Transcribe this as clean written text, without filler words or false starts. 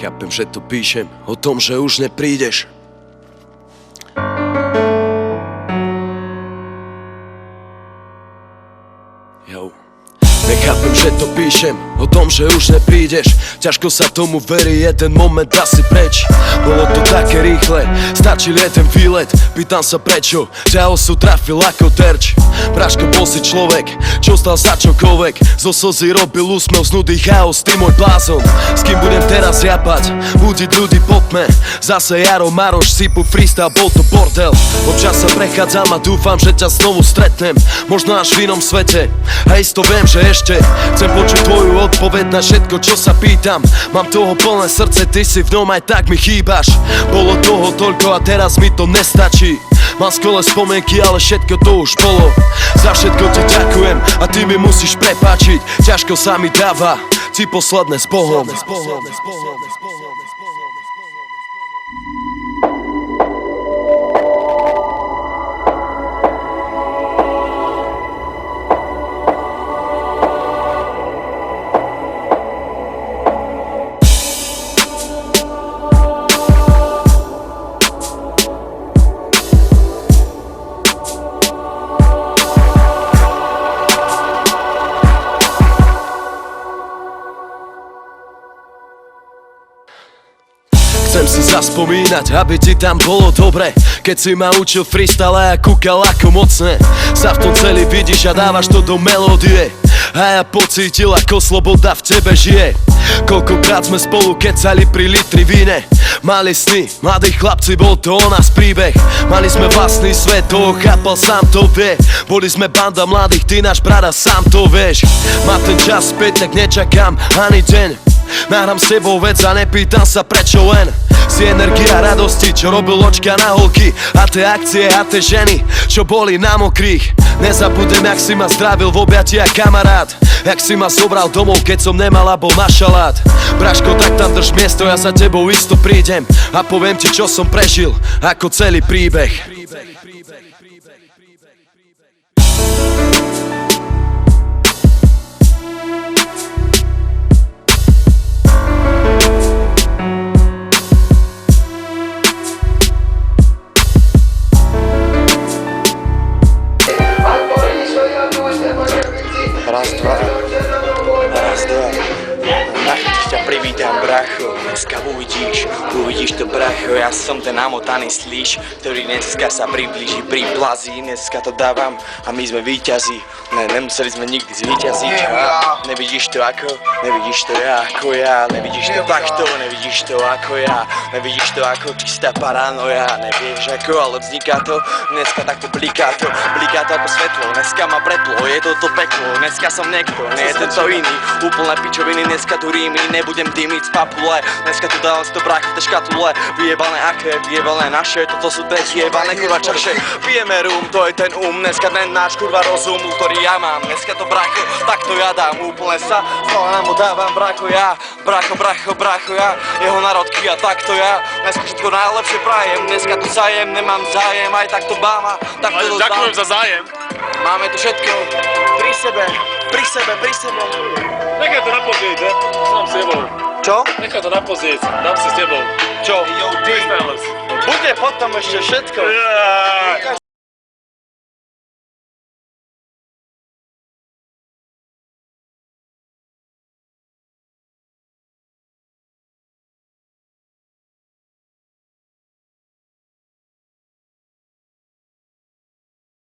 Nechápem, že to píšem o tom, že už neprídeš. Nechápem, že to píšem o tom, že už neprídeš. Ťažko sa tomu verí, jeden moment asi preč. Bolo to také rýchle, stačil jeden výlet. Pýtam sa prečo, ťa osud trafil ako terč. Braško, bol si človek, čo stal za čokoľvek. Zo slzy robil úsmev, z nudy chaos, ty môj blázon. S kým budem teraz japať, budiť ľudí po tme. Zase Jaro, Maroš, sypu freestyle, bol to bordel. Občas sa prechádzam a dúfam, že ťa znovu stretnem. Možno až v inom svete, a isto viem, že ešte chcem počuť tvoju odpoveď na všetko, čo sa pýtam. Mám toho plné srdce, ty si v ňom, aj tak mi chýbaš. Bolo toho toľko a teraz mi to nestačí. Mám skvelé spomienky, ale všetko to už bolo. Za všetko ti ďakujem a ty mi musíš prepáčiť. Ťažko sa mi dáva, ti posledné s Bohom. Chcem si zaspomínať, aby ti tam bolo dobre. Keď si ma učil freestyle a ja kúkal ako mocné. Sa v tom celý vidíš a dávaš to do melódie. A ja pocítil, ako sloboda v tebe žije. Koľkokrát sme spolu kecali pri litri víne. Mali sny, mladí chlapci, bol to o nás príbeh. Mali sme vlastný svet, toho chápal, sám to vie. Boli sme banda mladých, ty náš brada, sám to vieš. Má ten čas späť, tak nečakám ani deň. Nahrám s tebou vec a nepýtam sa prečo len. Si energia radosti, čo robil očka na holky. A tie akcie a tie ženy, čo boli na mokrých. Nezabudem, jak si ma zdravil v objatiach kamarát. Jak si ma zobral domov, keď som nemal a bol na šalát. Braško, tak tam drž miesto, ja za tebou isto prídem. A poviem ti, čo som prežil, ako celý príbeh. Raz, dva. Na chytiš ťa privítam, bracho. Dneska uvidíš to, bracho. Ja som ten namotaný slíš, ktorý dneska sa priblíži, priplazí. Dneska to dávam a my sme víťazi. Nemuseli sme nikdy zvíťaziť. Nevidíš to ako, nevidíš to ja ako ja. Nevidíš to takto, nevidíš to ako ja. Nevidíš to ako čistá paranoja. Nevieš ako, ale vzniká to. Dneska takto bliká to ako svetlo. Dneska ma pretlo, je to peklo. Dneska som niekto, nie je tento iný. Úplné pičoviny, dneska tu rímy. Nebudem dymiť z papule. Dneska tu dávam 100 brách v tej škatule. Vyjebané aké, vyjebané naše. Toto sú tie zjebané kurva čaše. Pijeme rum, to je ten dneska ten náš kurva rozum, ktorý ja mám. Dneska to bracho, takto ja dám. Úplne sa nám mu dávam, bracho ja. Bracho ja. Jeho národky a takto ja. Dneska všetko najlepšie prajem. Dneska tu zajem, nemám zájem. Aj takto báma, takto to ďakujem za zájem. Máme tu všetko pri sebe. Nechaj to na pozrieť, ne? Sám s tebou. Čo? Nechaj to na pozrieť, dám si s tebou. Čo? Freestylers. Bude potom ešte všetko. Yeah.